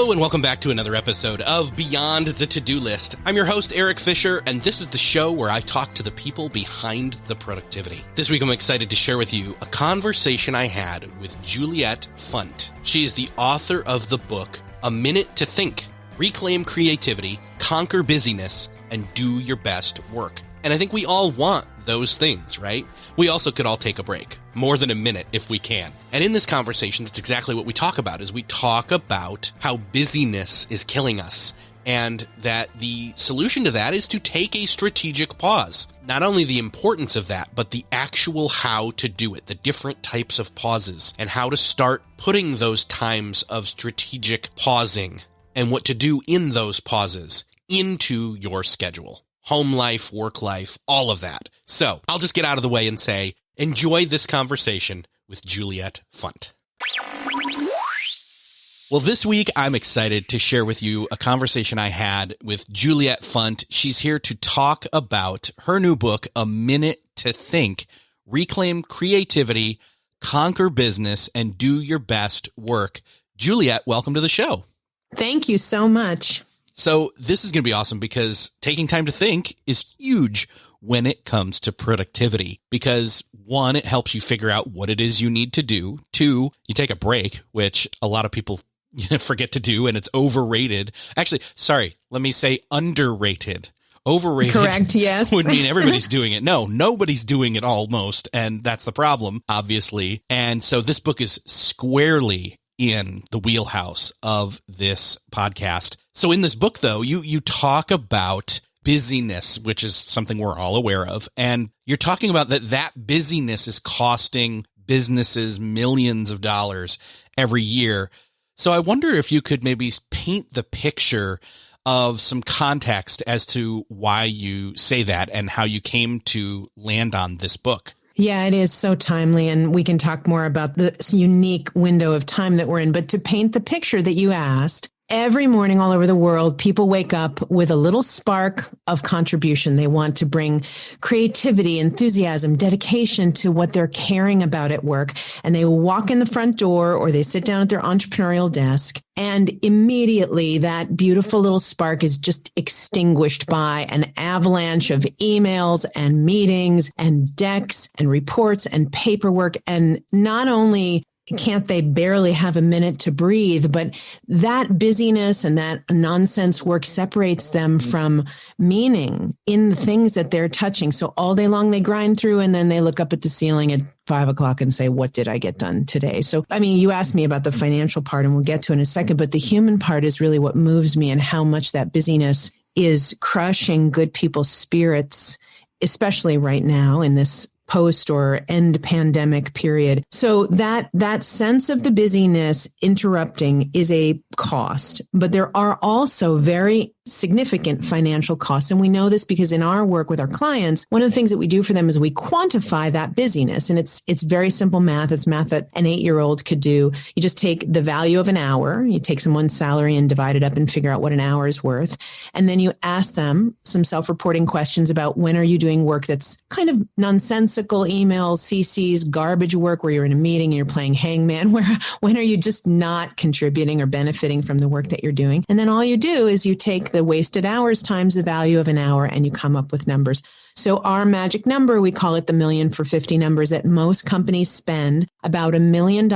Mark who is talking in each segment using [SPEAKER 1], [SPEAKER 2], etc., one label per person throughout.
[SPEAKER 1] Hello and welcome back to another episode of Beyond the To-Do List. I'm your host, Eric Fisher, and this is the show where I talk to the people behind the productivity. This week I'm excited to share with you a conversation I had with Juliet Funt. She is the author of the book, A Minute to Think, Reclaim Creativity, Conquer Busyness, and Do Your Best Work. And I think we all want those things, right? We also could all take a break, more than a minute if we can. And in this conversation, that's exactly what we talk about, is we talk about how busyness is killing us, and that the solution to that is to take a strategic pause. Not only the importance of that, but the actual how to do it, the different types of pauses, and how to start putting those times of strategic pausing and what to do in those pauses into your schedule. Home life, work life, all of that. So I'll just get out of the way and say, enjoy this conversation with Juliet Funt. Well, this week, I'm excited to share with you a conversation I had with Juliet Funt. She's here to talk about her new book, A Minute to Think, Reclaim Creativity, Conquer Business, and Do Your Best Work. Juliet, welcome to the show.
[SPEAKER 2] Thank you so much.
[SPEAKER 1] So this is going to be awesome because taking time to think is huge when it comes to productivity, because one, it helps you figure out what it is you need to do. Two, you take a break, which a lot of people forget to do, and it's overrated. Actually, sorry, let me say underrated. Overrated.
[SPEAKER 2] Correct, yes.
[SPEAKER 1] Would mean everybody's doing it. No, nobody's doing it almost, and that's the problem, obviously. And so this book is squarely in the wheelhouse of this podcast. So in this book, though, you talk about busyness, which is something we're all aware of. And you're talking about that busyness is costing businesses millions of dollars every year. So I wonder if you could maybe paint the picture of some context as to why you say that and how you came to land on this book.
[SPEAKER 2] Yeah, it is so timely, and we can talk more about the unique window of time that we're in. But to paint the picture that you asked, every morning all over the world, people wake up with a little spark of contribution. They want to bring creativity, enthusiasm, dedication to what they're caring about at work. And they walk in the front door or they sit down at their entrepreneurial desk. And immediately that beautiful little spark is just extinguished by an avalanche of emails and meetings and decks and reports and paperwork. And not only can't they barely have a minute to breathe, but that busyness and that nonsense work separates them from meaning in the things that they're touching. So all day long they grind through, and then they look up at the ceiling at 5 o'clock and say, what did I get done today? So, I mean, you asked me about the financial part, and we'll get to it in a second, but the human part is really what moves me, and how much that busyness is crushing good people's spirits, especially right now in this post or end pandemic period. So that sense of the busyness interrupting is a cost, but there are also very significant financial costs. And we know this because in our work with our clients, one of the things that we do for them is we quantify that busyness. And it's very simple math. It's math that an 8-year-old could do. You just take the value of an hour, you take someone's salary and divide it up and figure out what an hour is worth. And then you ask them some self-reporting questions about when are you doing work that's kind of nonsensical emails, CCs, garbage work where you're in a meeting and you're playing hangman, when are you just not contributing or benefiting from the work that you're doing? And then all you do is you take the wasted hours times the value of an hour and you come up with numbers. So our magic number, we call it the million for 50 numbers, that most companies spend about $1 million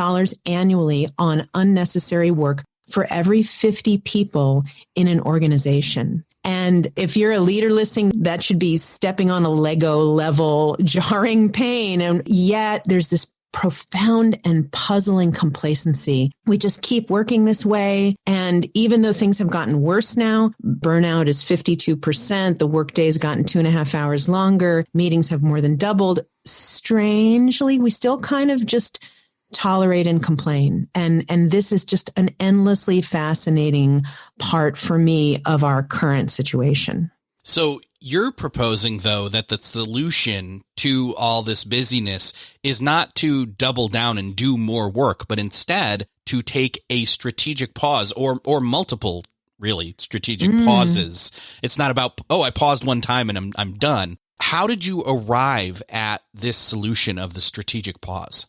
[SPEAKER 2] annually on unnecessary work for every 50 people in an organization. And if you're a leader listening, that should be stepping on a Lego level, jarring pain. And yet there's this profound and puzzling complacency. We just keep working this way. And even though things have gotten worse now, burnout is 52%, the workday's gotten 2.5 hours longer, meetings have more than doubled. Strangely, we still kind of just tolerate and complain. And this is just an endlessly fascinating part for me of our current situation.
[SPEAKER 1] So you're proposing, though, that the solution to all this busyness is not to double down and do more work, but instead to take a strategic pause or multiple really strategic pauses. It's not about, oh, I paused one time and I'm done. How did you arrive at this solution of the strategic pause?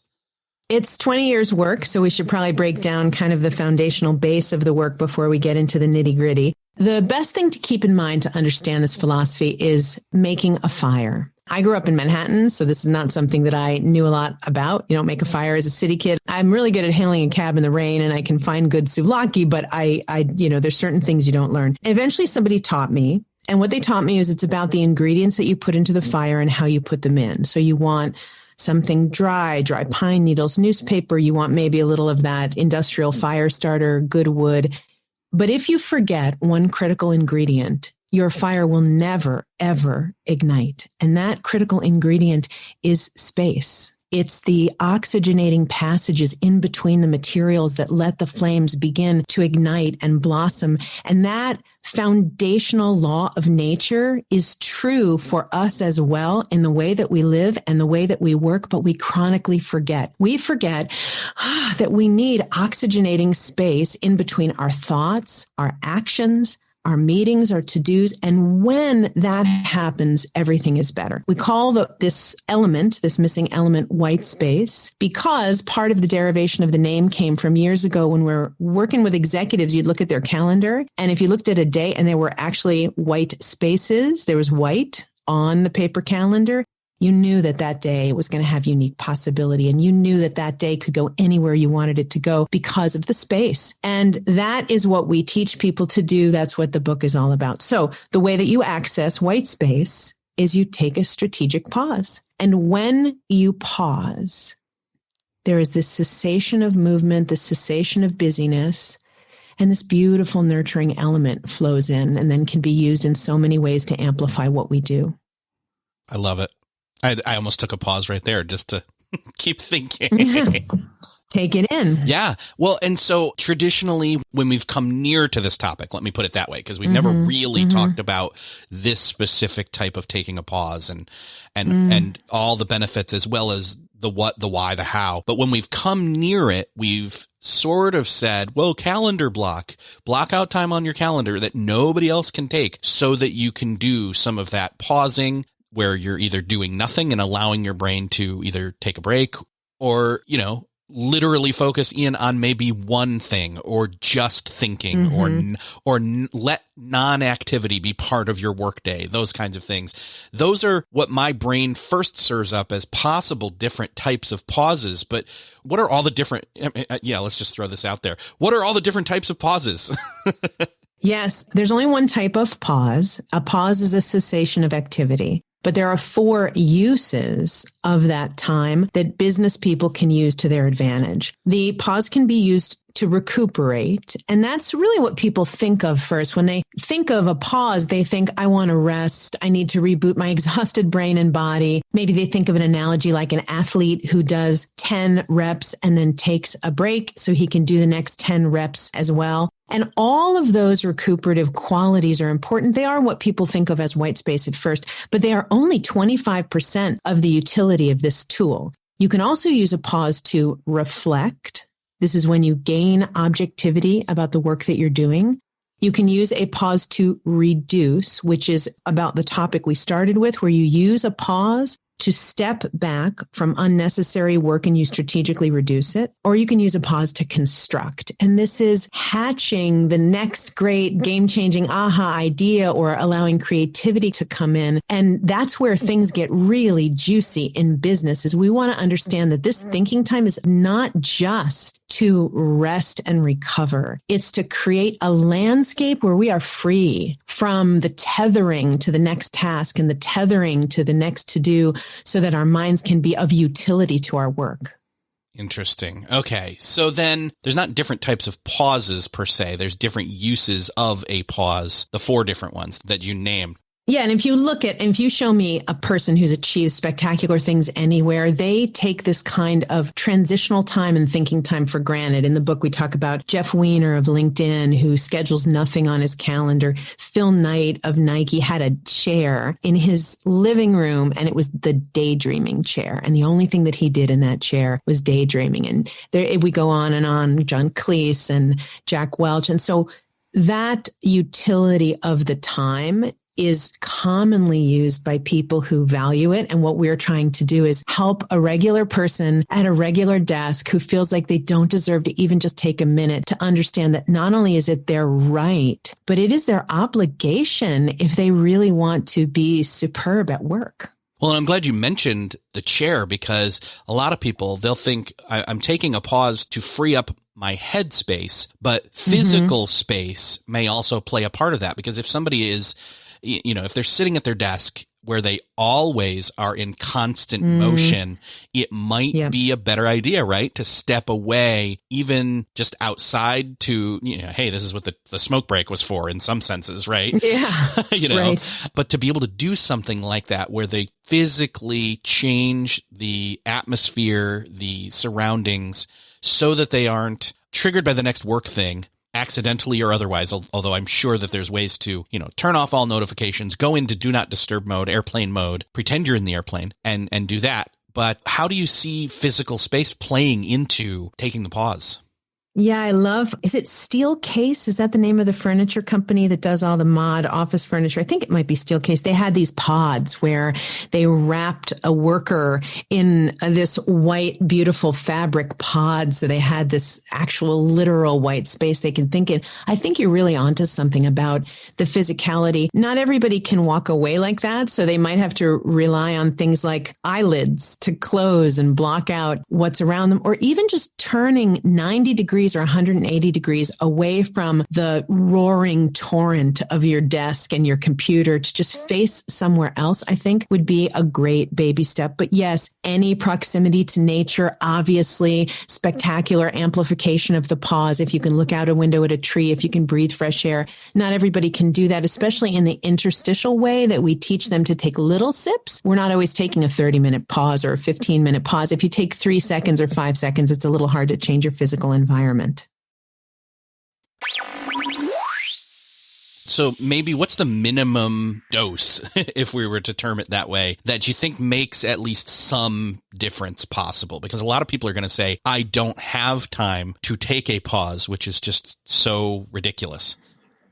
[SPEAKER 2] It's 20 years work, so we should probably break down kind of the foundational base of the work before we get into the nitty gritty. The best thing to keep in mind to understand this philosophy is making a fire. I grew up in Manhattan, so this is not something that I knew a lot about. You don't make a fire as a city kid. I'm really good at hailing a cab in the rain, and I can find good souvlaki, but there's certain things you don't learn. Eventually, somebody taught me. And what they taught me is it's about the ingredients that you put into the fire and how you put them in. So you want something dry pine needles, newspaper. You want maybe a little of that industrial fire starter, good wood. But if you forget one critical ingredient, your fire will never, ever ignite. And that critical ingredient is space. It's the oxygenating passages in between the materials that let the flames begin to ignite and blossom. And that foundational law of nature is true for us as well in the way that we live and the way that we work, but we chronically forget. We forget that we need oxygenating space in between our thoughts, our actions, our meetings, our to-dos. And when that happens, everything is better. We call this missing element, white space, because part of the derivation of the name came from years ago when we're working with executives. You'd look at their calendar, and if you looked at a day and there were actually white spaces, there was white on the paper calendar, you knew that day was going to have unique possibility, and you knew that day could go anywhere you wanted it to go because of the space. And that is what we teach people to do. That's what the book is all about. So the way that you access white space is you take a strategic pause. And when you pause, there is this cessation of movement, the cessation of busyness, and this beautiful nurturing element flows in and then can be used in so many ways to amplify what we do.
[SPEAKER 1] I love it. I almost took a pause right there just to keep thinking.
[SPEAKER 2] Yeah. Take it in.
[SPEAKER 1] Yeah. Well, and so traditionally, when we've come near to this topic, let me put it that way, because we've never really talked about this specific type of taking a pause and all the benefits, as well as the what, the why, the how. But when we've come near it, we've sort of said, well, calendar block out time on your calendar that nobody else can take so that you can do some of that pausing, where you're either doing nothing and allowing your brain to either take a break or, literally focus in on maybe one thing, or just thinking, or let non-activity be part of your workday, those kinds of things. Those are what my brain first serves up as possible different types of pauses. But what are all the different, let's just throw this out there. What are all the different types of pauses?
[SPEAKER 2] Yes, there's only one type of pause. A pause is a cessation of activity. But there are 4 uses of that time that business people can use to their advantage. The pause can be used to recuperate. And that's really what people think of first. When they think of a pause, they think, I want to rest. I need to reboot my exhausted brain and body. Maybe they think of an analogy like an athlete who does 10 reps and then takes a break so he can do the next 10 reps as well. And all of those recuperative qualities are important. They are what people think of as white space at first, but they are only 25% of the utility of this tool. You can also use a pause to reflect. This is when you gain objectivity about the work that you're doing. You can use a pause to reduce, which is about the topic we started with, where you use a pause to step back from unnecessary work and you strategically reduce it. Or you can use a pause to construct. And this is hatching the next great game-changing aha idea, or allowing creativity to come in. And that's where things get really juicy in business, is we want to understand that this thinking time is not just to rest and recover. It's to create a landscape where we are free from the tethering to the next task and the tethering to the next to-do, so that our minds can be of utility to our work.
[SPEAKER 1] Interesting. Okay. So then there's not different types of pauses per se. There's different uses of a pause, the 4 different ones that you named.
[SPEAKER 2] Yeah. And if you show me a person who's achieved spectacular things anywhere, they take this kind of transitional time and thinking time for granted. In the book, we talk about Jeff Weiner of LinkedIn, who schedules nothing on his calendar. Phil Knight of Nike had a chair in his living room, and it was the daydreaming chair. And the only thing that he did in that chair was daydreaming. And there, we go on and on, John Cleese and Jack Welch. And so that utility of the time is commonly used by people who value it. And what we're trying to do is help a regular person at a regular desk who feels like they don't deserve to even just take a minute to understand that not only is it their right, but it is their obligation if they really want to be superb at work.
[SPEAKER 1] Well, I'm glad you mentioned the chair, because a lot of people, they'll think I'm taking a pause to free up my head space, but physical space may also play a part of that. Because if somebody is, if they're sitting at their desk where they always are in constant motion, it might be a better idea, right? To step away, even just outside to, hey, this is what the smoke break was for in some senses, right?
[SPEAKER 2] Yeah.
[SPEAKER 1] Right. But to be able to do something like that where they physically change the atmosphere, the surroundings, so that they aren't triggered by the next work thing, accidentally or otherwise, although I'm sure that there's ways to, turn off all notifications, go into do not disturb mode, airplane mode, pretend you're in the airplane and do that. But how do you see physical space playing into taking the pause?
[SPEAKER 2] Yeah, I love, is it Steelcase? Is that the name of the furniture company that does all the mod office furniture? I think it might be Steelcase. They had these pods where they wrapped a worker in this white, beautiful fabric pod. So they had this actual literal white space they can think in. I think you're really onto something about the physicality. Not everybody can walk away like that. So they might have to rely on things like eyelids to close and block out what's around them, or even just turning 90 degrees or 180 degrees away from the roaring torrent of your desk and your computer to just face somewhere else, I think would be a great baby step. But yes, any proximity to nature, obviously spectacular amplification of the pause. If you can look out a window at a tree, if you can breathe fresh air, not everybody can do that, especially in the interstitial way that we teach them to take little sips. We're not always taking a 30-minute pause or a 15-minute pause. If you take 3 seconds or 5 seconds, it's a little hard to change your physical environment.
[SPEAKER 1] So maybe what's the minimum dose, if we were to term it that way, that you think makes at least some difference possible? Because a lot of people are going to say, I don't have time to take a pause, which is just so ridiculous.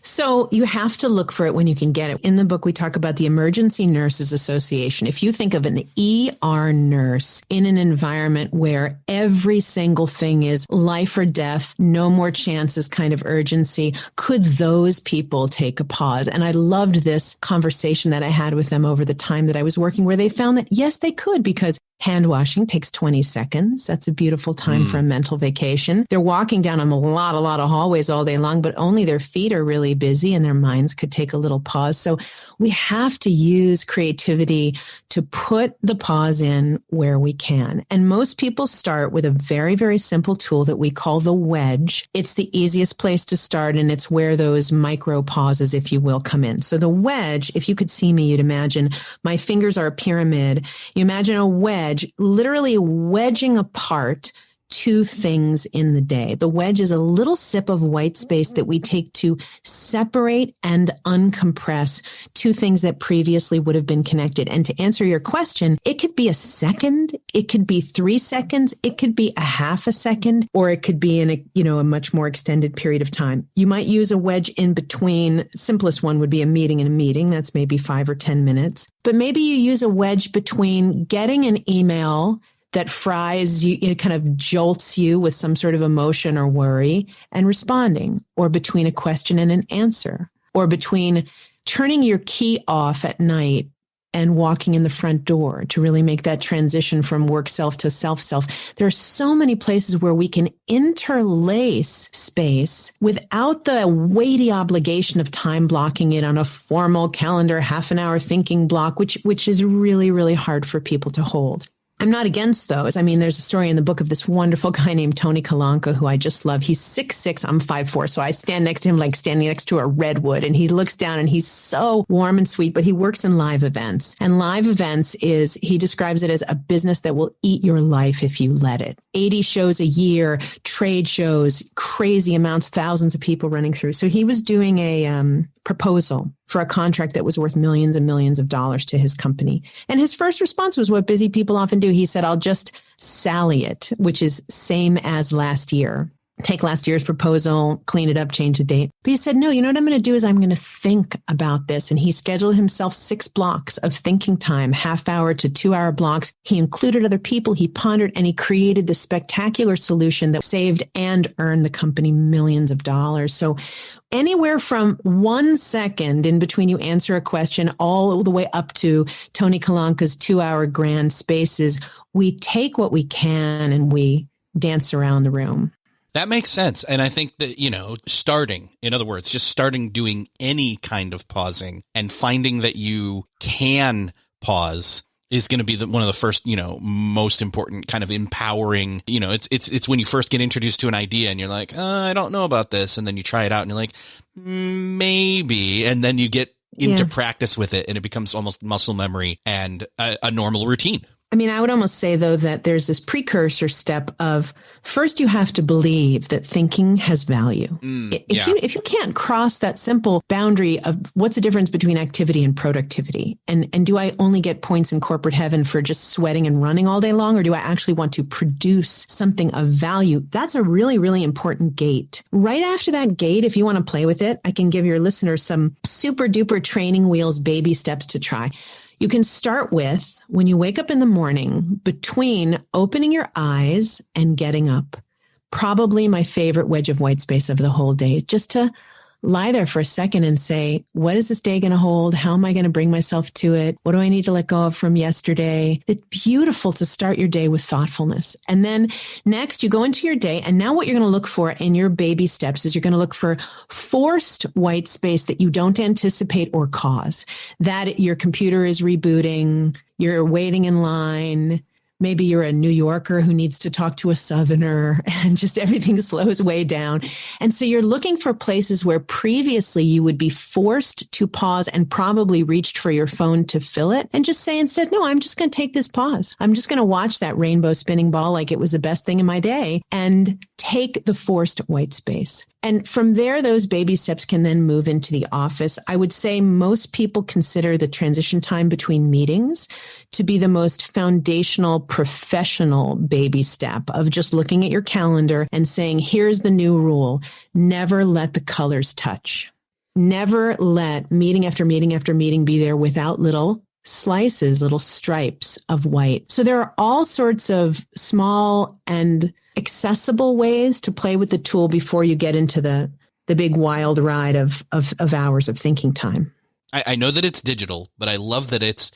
[SPEAKER 2] So you have to look for it when you can get it. In the book, we talk about the Emergency Nurses Association. If you think of an ER nurse in an environment where every single thing is life or death, no more chances kind of urgency, could those people take a pause? And I loved this conversation that I had with them over the time that I was working, where they found that, yes, they could, because hand washing takes 20 seconds. That's a beautiful time for a mental vacation. They're walking down a lot of hallways all day long, but only their feet are really busy and their minds could take a little pause. So we have to use creativity to put the pause in where we can. And most people start with a very, very simple tool that we call the wedge. It's the easiest place to start, and it's where those micro pauses, if you will, come in. So the wedge, if you could see me, you'd imagine my fingers are a pyramid. You imagine a wedge literally wedging apart two things in the day. The wedge is a little sip of white space that we take to separate and uncompress two things that previously would have been connected. And to answer your question, it could be a second, it could be 3 seconds, it could be a half a second, or it could be in a much more extended period of time. You might use a wedge in between. Simplest one would be a meeting and a meeting. That's maybe 5 or 10 minutes. But maybe you use a wedge between getting an email that fries you, it kind of jolts you with some sort of emotion or worry, and responding, or between a question and an answer, or between turning your key off at night and walking in the front door to really make that transition from work self to self. There are so many places where we can interlace space without the weighty obligation of time blocking it on a formal calendar, half an hour thinking block, which is really, really hard for people to hold. I'm not against those. I mean, there's a story in the book of this wonderful guy named Tony Kalanka, who I just love. He's 6'6", I'm 5'4", so I stand next to him like standing next to a redwood, and he looks down and he's so warm and sweet, but he works in live events. And live events he describes it as a business that will eat your life if you let it. 80 shows a year, trade shows, crazy amounts, thousands of people running through. So he was doing a proposal for a contract that was worth millions and millions of dollars to his company. And his first response was what busy people often do. He said, I'll just sally it, which is same as last year. take last year's proposal, clean it up, change the date. But he said, no, you know what I'm going to do is I'm going to think about this. And he scheduled himself 6 blocks of thinking time, half-hour to 2-hour blocks. He included other people. He pondered and he created this spectacular solution that saved and earned the company millions of dollars. So anywhere from 1 second in between you answer a question all the way up to Tony Kalanka's 2-hour grand spaces, we take what we can and we dance around the room.
[SPEAKER 1] That makes sense. And I think that, starting, in other words, just starting doing any kind of pausing and finding that you can pause is going to be one of the first, most important kind of empowering, it's when you first get introduced to an idea and you're like, I don't know about this. And then you try it out and you're like, maybe. And then you get into practice with it and it becomes almost muscle memory and a normal routine.
[SPEAKER 2] I mean, I would almost say, though, that there's this precursor step of first you have to believe that thinking has value. If you can't cross that simple boundary of what's the difference between activity and productivity, and do I only get points in corporate heaven for just sweating and running all day long, or do I actually want to produce something of value? That's a really, really important gate. Right after that gate, if you want to play with it, I can give your listeners some super duper training wheels, baby steps to try. You can start with when you wake up in the morning between opening your eyes and getting up. Probably my favorite wedge of white space of the whole day, just to lie there for a second and say, what is this day going to hold? How am I going to bring myself to it? What do I need to let go of from yesterday? It's beautiful to start your day with thoughtfulness. And then next you go into your day. And now what you're going to look for in your baby steps is you're going to look for forced white space that you don't anticipate or cause. That your computer is rebooting, you're waiting in line. Maybe you're a New Yorker who needs to talk to a Southerner and just everything slows way down. And so you're looking for places where previously you would be forced to pause and probably reached for your phone to fill it and just say instead, no, I'm just going to take this pause. I'm just going to watch that rainbow spinning ball like it was the best thing in my day and take the forced white space. And from there, those baby steps can then move into the office. I would say most people consider the transition time between meetings to be the most foundational professional baby step of just looking at your calendar and saying, here's the new rule. Never let the colors touch. Never let meeting after meeting after meeting be there without little slices, little stripes of white. So there are all sorts of small and accessible ways to play with the tool before you get into the big wild ride of hours of thinking time.
[SPEAKER 1] I know that it's digital, but I love that it's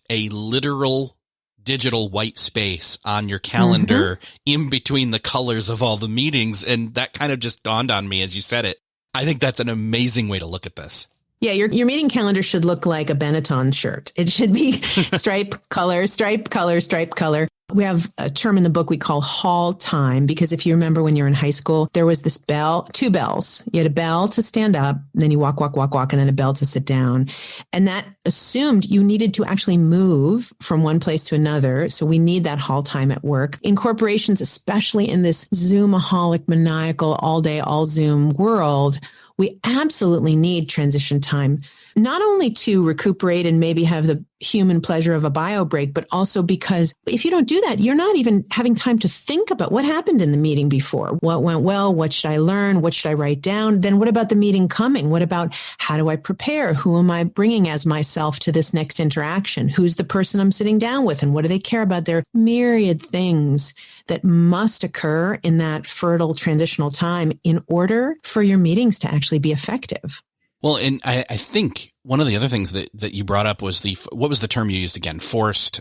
[SPEAKER 1] a literal digital white space on your calendar in between the colors of all the meetings. And that kind of just dawned on me as you said it. I think that's an amazing way to look at this.
[SPEAKER 2] Yeah, your meeting calendar should look like a Benetton shirt. It should be stripe color, stripe color, stripe color. We have a term in the book we call hall time, because if you remember when you were in high school, there was this bell, 2 bells. You had a bell to stand up, then you walk, and then a bell to sit down. And that assumed you needed to actually move from one place to another. So we need that hall time at work. In corporations, especially in this Zoomaholic, maniacal, all day, all Zoom world, we absolutely need transition time, not only to recuperate and maybe have the human pleasure of a bio break, but also because if you don't do that, you're not even having time to think about what happened in the meeting before. What went well? What should I learn? What should I write down? Then what about the meeting coming? What about how do I prepare? Who am I bringing as myself to this next interaction? Who's the person I'm sitting down with? And what do they care about? There are myriad things that must occur in that fertile transitional time in order for your meetings to actually be effective.
[SPEAKER 1] Well, and I think one of the other things that you brought up was what was the term you used again? Forced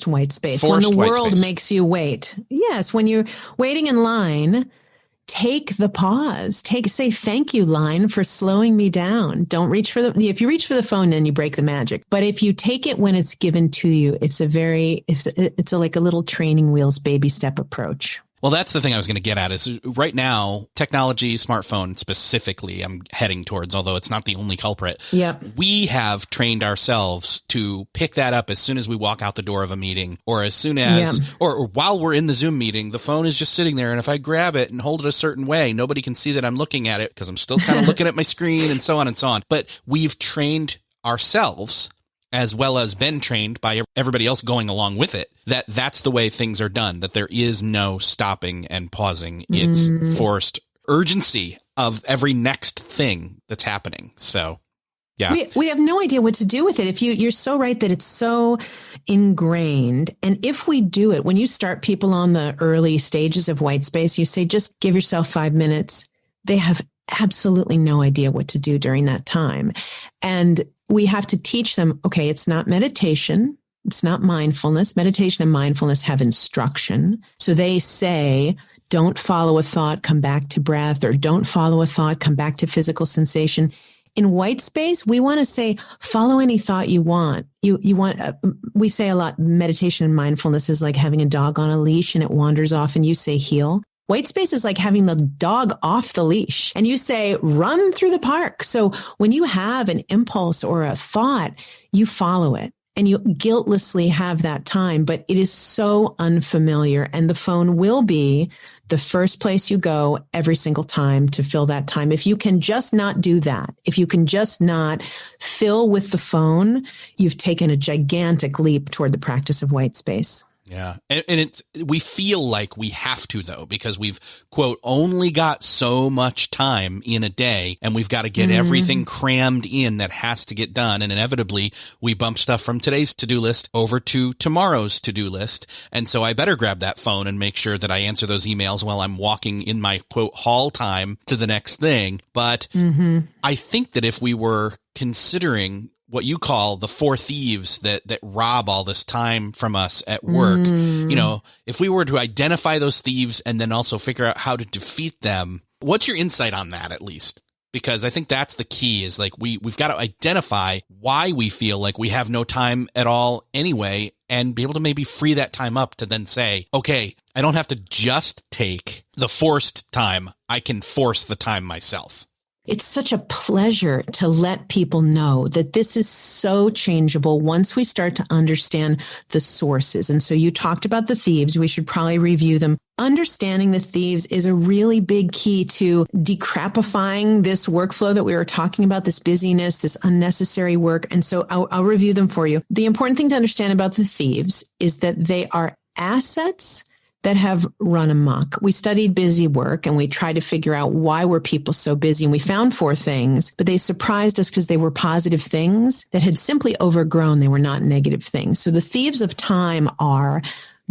[SPEAKER 1] white space. When the world makes you wait. Yes. When you're waiting in line, take the pause. Say thank you line for slowing me down. Don't reach for if you reach for the phone, then you break the magic. But if you take it when it's given to you, it's like a little training wheels baby step approach. Well, that's the thing I was going to get at is right now, technology, smartphone specifically, I'm heading towards, although it's not the only culprit.
[SPEAKER 2] Yep.
[SPEAKER 1] We have trained ourselves to pick that up as soon as we walk out the door of a meeting or as soon as, or while we're in the Zoom meeting, the phone is just sitting there. And if I grab it and hold it a certain way, nobody can see that I'm looking at it because I'm still kind of looking at my screen and so on and so on. But we've trained ourselves as well as been trained by everybody else going along with it, that that's the way things are done, that there is no stopping and pausing. It's forced urgency of every next thing that's happening. So, yeah.
[SPEAKER 2] We have no idea what to do with it. If you're so right that it's so ingrained. And if we do it, when you start people on the early stages of white space, you say, just give yourself 5 minutes. They have absolutely no idea what to do during that time. And we have to teach them, okay, it's not meditation. It's not mindfulness. Meditation and mindfulness have instruction. So they say, don't follow a thought, come back to breath, or don't follow a thought, come back to physical sensation. In white space, we want to say, follow any thought you want. You want, we say a lot, meditation and mindfulness is like having a dog on a leash and it wanders off and you say heel. White space is like having the dog off the leash and you say, run through the park. So when you have an impulse or a thought, you follow it. And you guiltlessly have that time, but it is so unfamiliar. And the phone will be the first place you go every single time to fill that time. If you can just not do that, if you can just not fill with the phone, you've taken a gigantic leap toward the practice of white space.
[SPEAKER 1] Yeah. And we feel like we have to, though, because we've, quote, only got so much time in a day and we've got to get everything crammed in that has to get done. And inevitably we bump stuff from today's to-do list over to tomorrow's to-do list. And so I better grab that phone and make sure that I answer those emails while I'm walking in my, quote, haul time to the next thing. But I think that if we were considering what you call the four thieves that rob all this time from us at work, you know, if we were to identify those thieves and then also figure out how to defeat them, what's your insight on that, at least? Because I think that's the key, is like we've got to identify why we feel like we have no time at all anyway, and be able to maybe free that time up to then say, okay, I don't have to just take the forced time. I can force the time myself.
[SPEAKER 2] It's such a pleasure to let people know that this is so changeable once we start to understand the sources. And so you talked about the thieves. We should probably review them. Understanding the thieves is a really big key to decrapifying this workflow that we were talking about, this busyness, this unnecessary work. And so I'll review them for you. The important thing to understand about the thieves is that they are assets that have run amok. We studied busy work and we tried to figure out why were people so busy. And we found 4 things, but they surprised us because they were positive things that had simply overgrown. They were not negative things. So the thieves of time are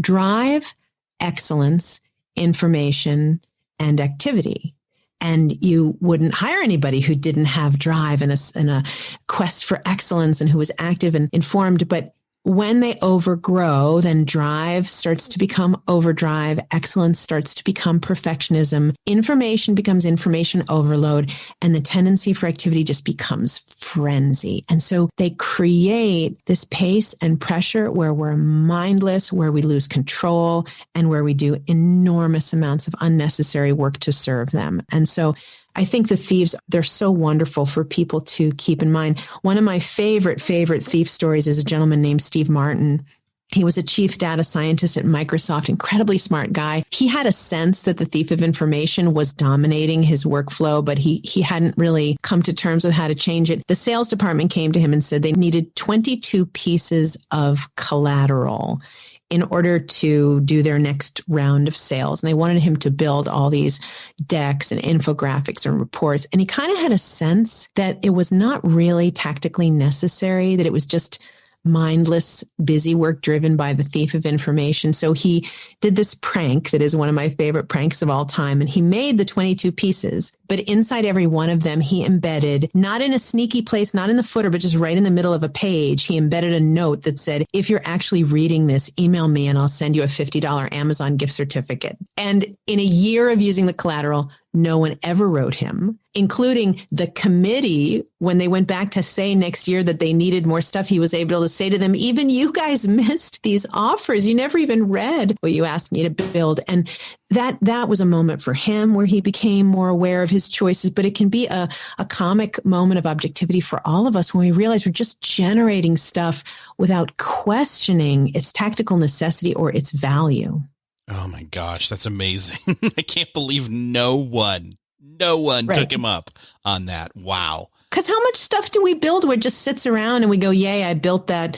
[SPEAKER 2] drive, excellence, information, and activity. And you wouldn't hire anybody who didn't have drive and a quest for excellence and who was active and informed. But when they overgrow, then drive starts to become overdrive. Excellence starts to become perfectionism. Information becomes information overload. And the tendency for activity just becomes frenzy. And so they create this pace and pressure where we're mindless, where we lose control, and where we do enormous amounts of unnecessary work to serve them. And so I think the thieves, they're so wonderful for people to keep in mind. One of my favorite thief stories is a gentleman named Steve Martin. He was a chief data scientist at Microsoft, incredibly smart guy. He had a sense that the thief of information was dominating his workflow, but he hadn't really come to terms with how to change it. The sales department came to him and said they needed 22 pieces of collateral in order to do their next round of sales. And they wanted him to build all these decks and infographics and reports. And he kind of had a sense that it was not really tactically necessary, that it was just mindless, busy work driven by the thief of information. So he did this prank that is one of my favorite pranks of all time. And he made the 22 pieces, but inside every one of them, he embedded, not in a sneaky place, not in the footer, but just right in the middle of a page, he embedded a note that said, if you're actually reading this, email me and I'll send you a $50 Amazon gift certificate. And in a year of using the collateral, no one ever wrote him, including the committee. When they went back to say next year that they needed more stuff, he was able to say to them, even you guys missed these offers. You never even read what you asked me to build. And that was a moment for him where he became more aware of his choices. But it can be a comic moment of objectivity for all of us when we realize we're just generating stuff without questioning its tactical necessity or its value.
[SPEAKER 1] Oh my gosh, that's amazing. I can't believe no one No one took him up on that. Wow.
[SPEAKER 2] Because how much stuff do we build where it just sits around and we go, yay, I built that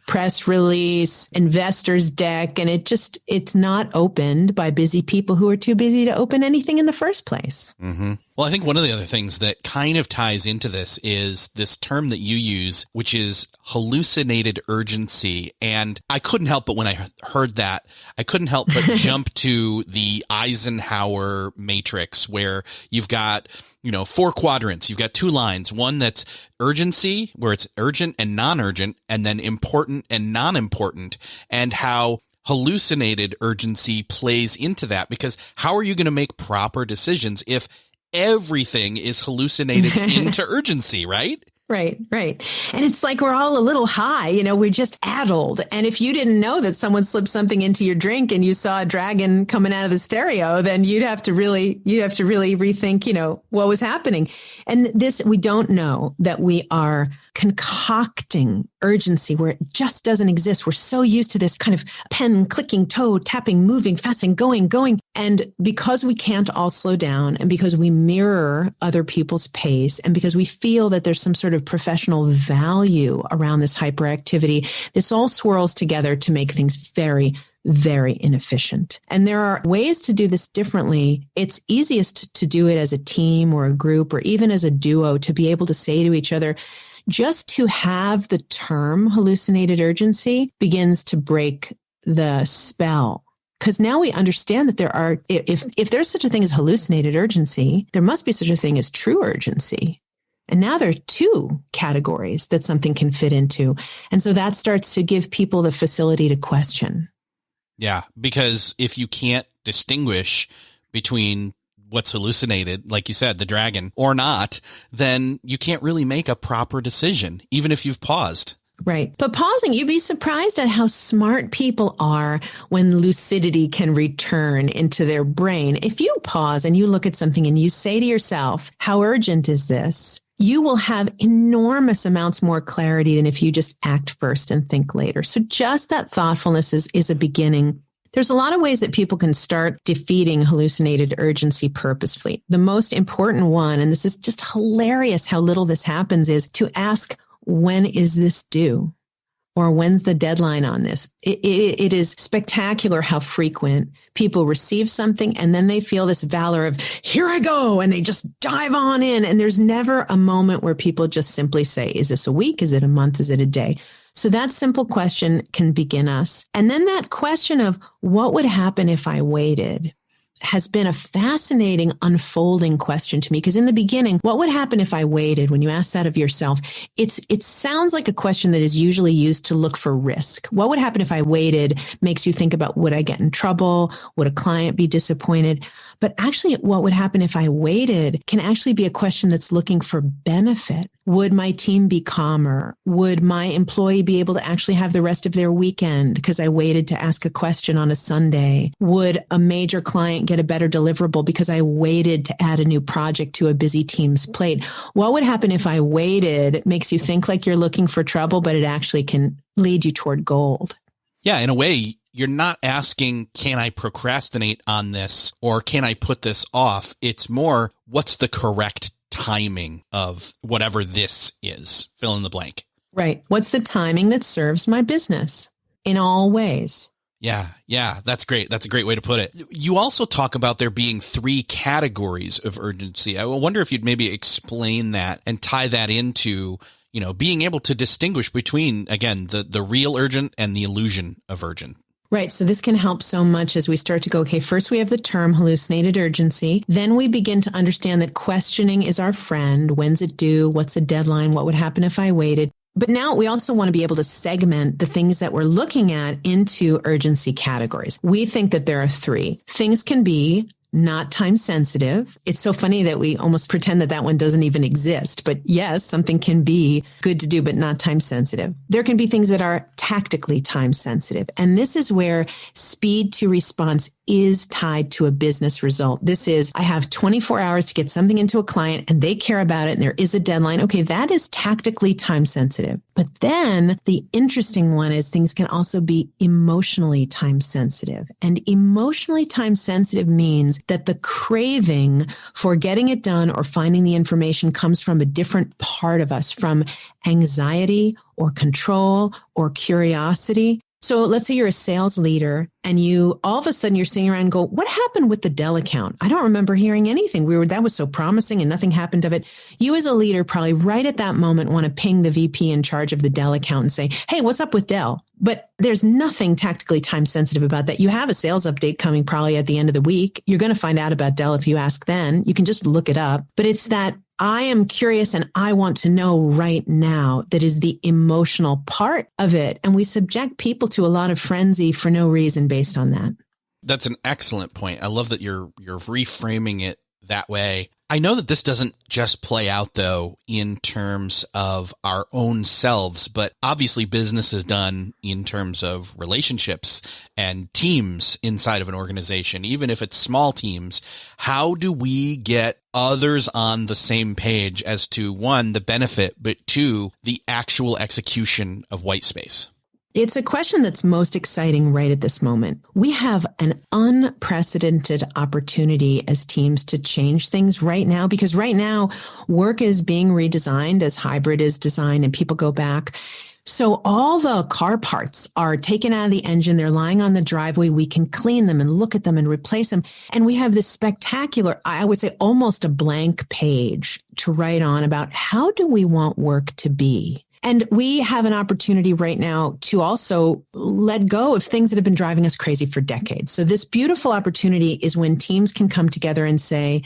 [SPEAKER 2] press release, investor's deck, and it's not opened by busy people who are too busy to open anything in the first place.
[SPEAKER 1] Mm-hmm. Well, I think one of the other things that kind of ties into this is this term that you use, which is hallucinated urgency. And I couldn't help but when I heard that, I couldn't help but jump to the Eisenhower matrix where you've got, 4 quadrants. You've got 2 lines, one that's urgency, where it's urgent and non-urgent, and then important and non-important, and how hallucinated urgency plays into that. Because how are you going to make proper decisions if everything is hallucinated into urgency, right?
[SPEAKER 2] Right. And it's like we're all a little high, we're just addled. And if you didn't know that someone slipped something into your drink and you saw a dragon coming out of the stereo, then you'd have to really rethink, what was happening. And this, we don't know that we are concocting urgency where it just doesn't exist. We're so used to this kind of pen clicking, toe tapping, moving, fast and going. And because we can't all slow down, and because we mirror other people's pace, and because we feel that there's some sort of professional value around this hyperactivity, this all swirls together to make things very, very inefficient. And there are ways to do this differently. It's easiest to do it as a team or a group or even as a duo, to be able to say to each other, just to have the term hallucinated urgency begins to break the spell. Because now we understand that there are, if there's such a thing as hallucinated urgency, there must be such a thing as true urgency. And now there are 2 categories that something can fit into. And so that starts to give people the facility to question.
[SPEAKER 1] Yeah, because if you can't distinguish between what's hallucinated, like you said, the dragon, or not, then you can't really make a proper decision, even if you've paused.
[SPEAKER 2] Right. But pausing, you'd be surprised at how smart people are when lucidity can return into their brain. If you pause and you look at something and you say to yourself, how urgent is this? You will have enormous amounts more clarity than if you just act first and think later. So just that thoughtfulness is a beginning. There's a lot of ways that people can start defeating hallucinated urgency purposefully. The most important one, and this is just hilarious how little this happens, is to ask, when is this due? Or when's the deadline on this? It is spectacular how frequent people receive something and then they feel this valor of, here I go, and they just dive on in. And there's never a moment where people just simply say, is this a week? Is it a month? Is it a day? So that simple question can begin us. And then that question of what would happen if I waited has been a fascinating unfolding question to me, because in the beginning, what would happen if I waited? When you ask that of yourself, it sounds like a question that is usually used to look for risk. What would happen if I waited makes you think about, would I get in trouble? Would a client be disappointed? But actually, what would happen if I waited can actually be a question that's looking for benefit. Would my team be calmer? Would my employee be able to actually have the rest of their weekend because I waited to ask a question on a Sunday? Would a major client get a better deliverable because I waited to add a new project to a busy team's plate? What would happen if I waited? It makes you think like you're looking for trouble, but it actually can lead you toward gold.
[SPEAKER 1] Yeah, in a way, you're not asking, can I procrastinate on this or can I put this off? It's more, what's the correct timing of whatever this is? Fill in the blank.
[SPEAKER 2] Right. What's the timing that serves my business in all ways?
[SPEAKER 1] Yeah, that's great. That's a great way to put it. You also talk about there being 3 categories of urgency. I wonder if you'd maybe explain that and tie that into, being able to distinguish between, again, the real urgent and the illusion of urgent.
[SPEAKER 2] Right. So this can help so much as we start to go, okay, first we have the term hallucinated urgency. Then we begin to understand that questioning is our friend. When's it due? What's the deadline? What would happen if I waited? But now we also want to be able to segment the things that we're looking at into urgency categories. We think that there are 3. Things can be not time sensitive. It's so funny that we almost pretend that one doesn't even exist. But yes, something can be good to do, but not time sensitive. There can be things that are tactically time sensitive. And this is where speed to response is tied to a business result. This is, I have 24 hours to get something into a client and they care about it and there is a deadline. Okay, that is tactically time sensitive. But then the interesting one is things can also be emotionally time sensitive. And emotionally time sensitive means that the craving for getting it done or finding the information comes from a different part of us, from anxiety or control or curiosity. So let's say you're a sales leader and you all of a sudden you're sitting around and go, what happened with the Dell account? I don't remember hearing anything. That was so promising and nothing happened of it. You as a leader probably right at that moment want to ping the VP in charge of the Dell account and say, hey, what's up with Dell? But there's nothing tactically time sensitive about that. You have a sales update coming probably at the end of the week. You're going to find out about Dell if you ask then. You can just look it up. But it's that I am curious and I want to know right now that is the emotional part of it. And we subject people to a lot of frenzy for no reason based on that.
[SPEAKER 1] That's an excellent point. I love that you're reframing it that way. I know that this doesn't just play out, though, in terms of our own selves, but obviously business is done in terms of relationships and teams inside of an organization, even if it's small teams. How do we get others on the same page as to, one, the benefit, but two, the actual execution of white space?
[SPEAKER 2] It's a question that's most exciting right at this moment. We have an unprecedented opportunity as teams to change things right now, because right now work is being redesigned as hybrid is designed and people go back. So all the car parts are taken out of the engine. They're lying on the driveway. We can clean them and look at them and replace them. And we have this spectacular, I would say almost a blank page to write on about how do we want work to be? And we have an opportunity right now to also let go of things that have been driving us crazy for decades. So this beautiful opportunity is when teams can come together and say,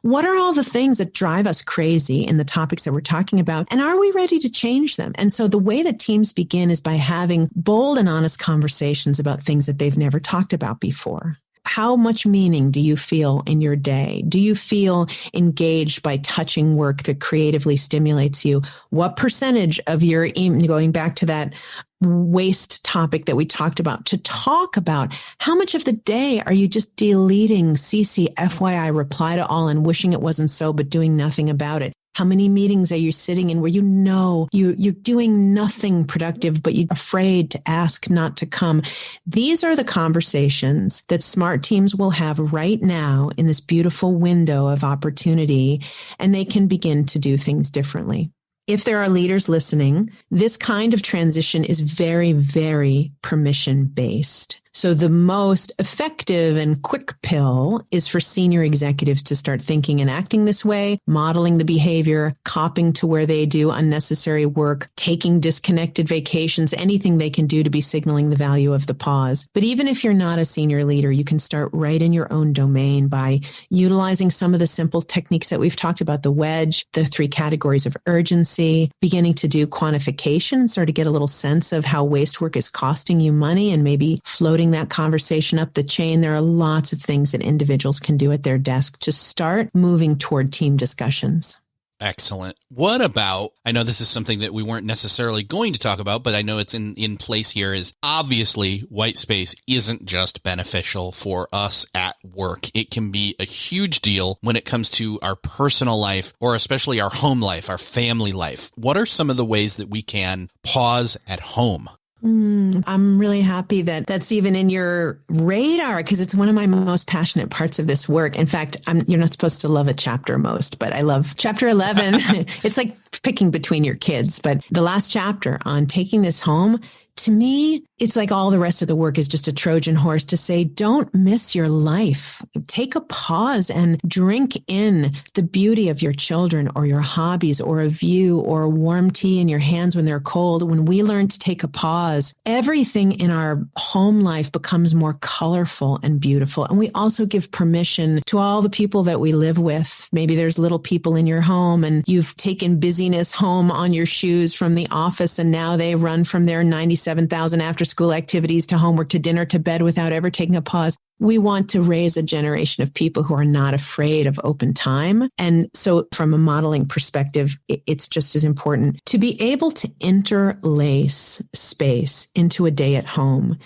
[SPEAKER 2] what are all the things that drive us crazy in the topics that we're talking about? And are we ready to change them? And so the way that teams begin is by having bold and honest conversations about things that they've never talked about before. How much meaning do you feel in your day? Do you feel engaged by touching work that creatively stimulates you? What percentage of your, going back to that waste topic that we talked about, to talk about how much of the day are you just deleting CC, FYI, reply to all and wishing it wasn't so, but doing nothing about it? How many meetings are you sitting in where you know you're doing nothing productive, but you're afraid to ask not to come? These are the conversations that smart teams will have right now in this beautiful window of opportunity, and they can begin to do things differently. If there are leaders listening, this kind of transition is very, very permission-based. So the most effective and quick pill is for senior executives to start thinking and acting this way, modeling the behavior, copying to where they do unnecessary work, taking disconnected vacations, anything they can do to be signaling the value of the pause. But even if you're not a senior leader, you can start right in your own domain by utilizing some of the simple techniques that we've talked about, the wedge, the 3 categories of urgency, beginning to do quantification, sort of get a little sense of how waste work is costing you money and maybe floating that conversation up the chain. There are lots of things that individuals can do at their desk to start moving toward team discussions.
[SPEAKER 1] Excellent. What about, I know this is something that we weren't necessarily going to talk about, but I know it's in place here, is obviously white space isn't just beneficial for us at work. It can be a huge deal when it comes to our personal life, or especially our home life, our family life. What are some of the ways that we can pause at home?
[SPEAKER 2] I'm really happy that that's even in your radar, because it's one of my most passionate parts of this work. In fact, you're not supposed to love a chapter most, but I love chapter 11. It's like picking between your kids. But the last chapter on taking this home, to me, it's like all the rest of the work is just a Trojan horse to say, don't miss your life. Take a pause and drink in the beauty of your children or your hobbies or a view or a warm tea in your hands when they're cold. When we learn to take a pause, everything in our home life becomes more colorful and beautiful. And we also give permission to all the people that we live with. Maybe there's little people in your home and you've taken busyness home on your shoes from the office, and now they run from their 97,000 after school activities to homework to dinner to bed without ever taking a pause. We want to raise a generation of people who are not afraid of open time. And so from a modeling perspective, it's just as important to be able to interlace space into a day at home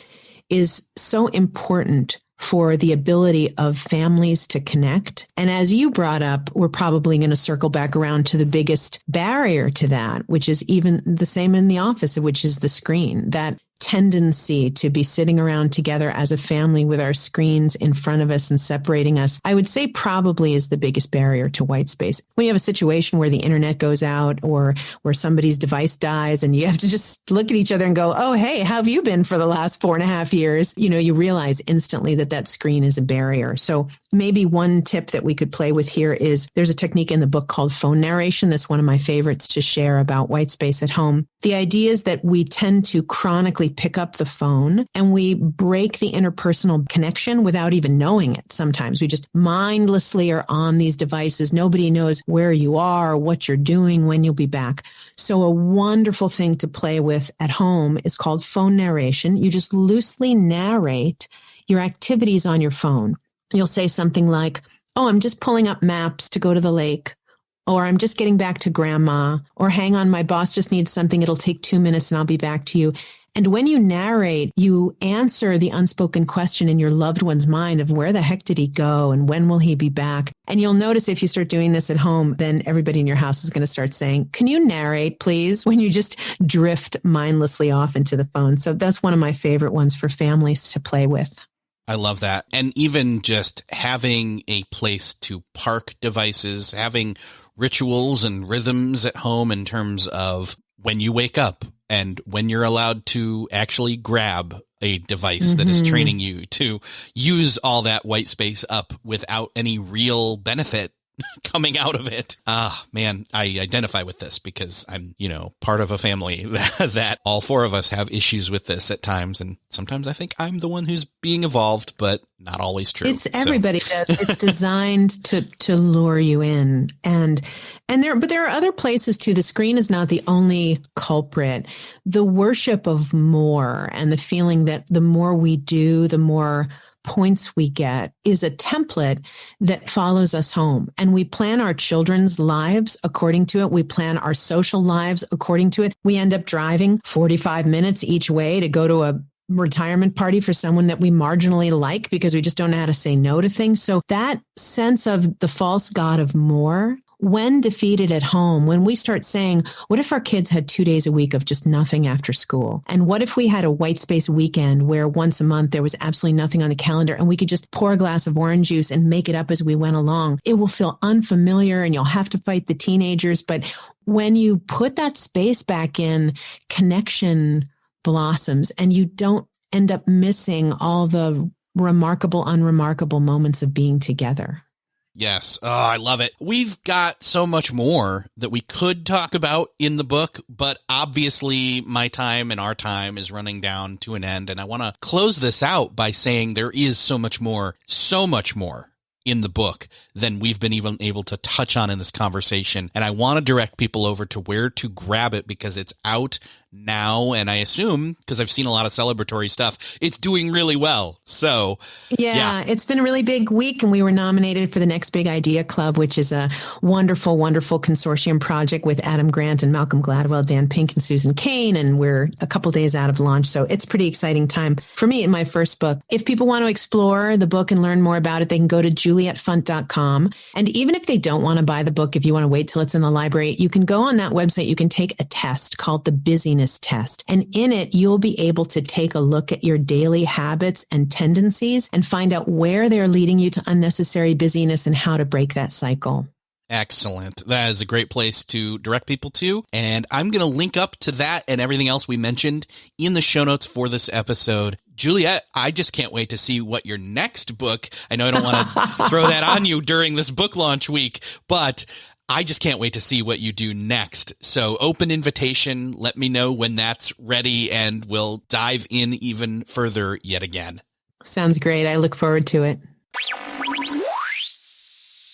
[SPEAKER 2] is so important for the ability of families to connect. And as you brought up, we're probably going to circle back around to the biggest barrier to that, which is even the same in the office, which is the screen. That tendency to be sitting around together as a family with our screens in front of us and separating us, I would say probably is the biggest barrier to white space. When you have a situation where the internet goes out or where somebody's device dies and you have to just look at each other and go, oh, hey, how have you been for the last 4.5 years? You realize instantly that screen is a barrier. So maybe one tip that we could play with here is there's a technique in the book called phone narration. That's one of my favorites to share about white space at home. The idea is that we tend to chronically pick up the phone and we break the interpersonal connection without even knowing it. Sometimes we just mindlessly are on these devices. Nobody knows where you are, what you're doing, when you'll be back. So a wonderful thing to play with at home is called phone narration. You just loosely narrate your activities on your phone. You'll say something like, oh, I'm just pulling up maps to go to the lake. Or I'm just getting back to grandma, or hang on, my boss just needs something. It'll take 2 minutes and I'll be back to you. And when you narrate, you answer the unspoken question in your loved one's mind of where the heck did he go and when will he be back? And you'll notice if you start doing this at home, then everybody in your house is going to start saying, can you narrate, please? When you just drift mindlessly off into the phone. So that's one of my favorite ones for families to play with.
[SPEAKER 1] I love that. And even just having a place to park devices, having rituals and rhythms at home in terms of when you wake up and when you're allowed to actually grab a device that is training you to use all that white space up without any real benefit coming out of it. Ah, man, I identify with this because I'm, part of a family that all four of us have issues with this at times. And sometimes I think I'm the one who's being evolved, but not always true.
[SPEAKER 2] Everybody does. It's designed to lure you in. But there are other places too. The screen is not the only culprit. The worship of more and the feeling that the more we do, the more points we get is a template that follows us home. And we plan our children's lives according to it. We plan our social lives according to it. We end up driving 45 minutes each way to go to a retirement party for someone that we marginally like because we just don't know how to say no to things. So that sense of the false god of more, when defeated at home, when we start saying, what if our kids had 2 days a week of just nothing after school? And what if we had a white space weekend where once a month there was absolutely nothing on the calendar and we could just pour a glass of orange juice and make it up as we went along? It will feel unfamiliar and you'll have to fight the teenagers. But when you put that space back in, connection blossoms and you don't end up missing all the remarkable, unremarkable moments of being together.
[SPEAKER 1] Yes. Oh, I love it. We've got so much more that we could talk about in the book, but obviously my time and our time is running down to an end. And I want to close this out by saying there is so much more in the book than we've been even able to touch on in this conversation. And I want to direct people over to where to grab it because it's out now. And I assume, because I've seen a lot of celebratory stuff, it's doing really well. So
[SPEAKER 2] yeah, it's been a really big week and we were nominated for the Next Big Idea Club, which is a wonderful, wonderful consortium project with Adam Grant and Malcolm Gladwell, Dan Pink and Susan Cain. And we're a couple days out of launch. So it's pretty exciting time for me in my first book. If people want to explore the book and learn more about it, they can go to julietfunt.com. And even if they don't want to buy the book, if you want to wait till it's in the library, you can go on that website. You can take a test called the Busyness test. And in it, you'll be able to take a look at your daily habits and tendencies and find out where they're leading you to unnecessary busyness and how to break that cycle.
[SPEAKER 1] Excellent. That is a great place to direct people to. And I'm going to link up to that and everything else we mentioned in the show notes for this episode. Juliet, I just can't wait to see what your next book, I know I don't want to throw that on you during this book launch week, but I just can't wait to see what you do next. So open invitation. Let me know when that's ready and we'll dive in even further yet again.
[SPEAKER 2] Sounds great. I look forward to it.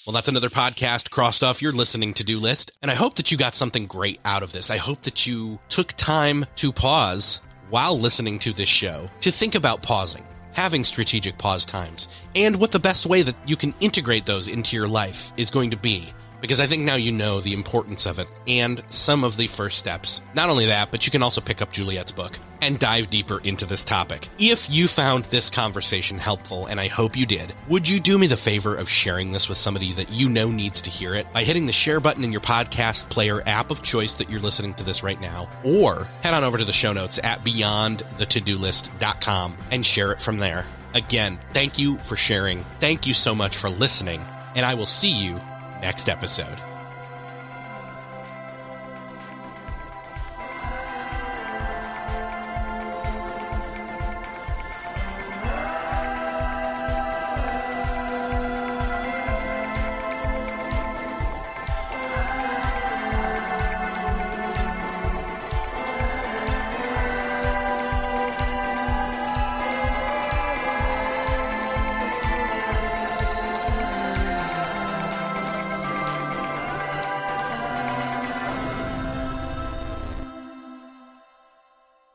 [SPEAKER 1] Well, that's another podcast crossed off your listening to-do list. And I hope that you got something great out of this. I hope that you took time to pause, while listening to this show to think about pausing, having strategic pause times, and what the best way that you can integrate those into your life is going to be. Because I think now you know the importance of it and some of the first steps. Not only that, but you can also pick up Juliet's book and dive deeper into this topic. If you found this conversation helpful, and I hope you did, would you do me the favor of sharing this with somebody that you know needs to hear it by hitting the share button in your podcast player app of choice that you're listening to this right now, or head on over to the show notes at beyondthetodolist.com and share it from there. Again, thank you for sharing. Thank you so much for listening, and I will see you next episode.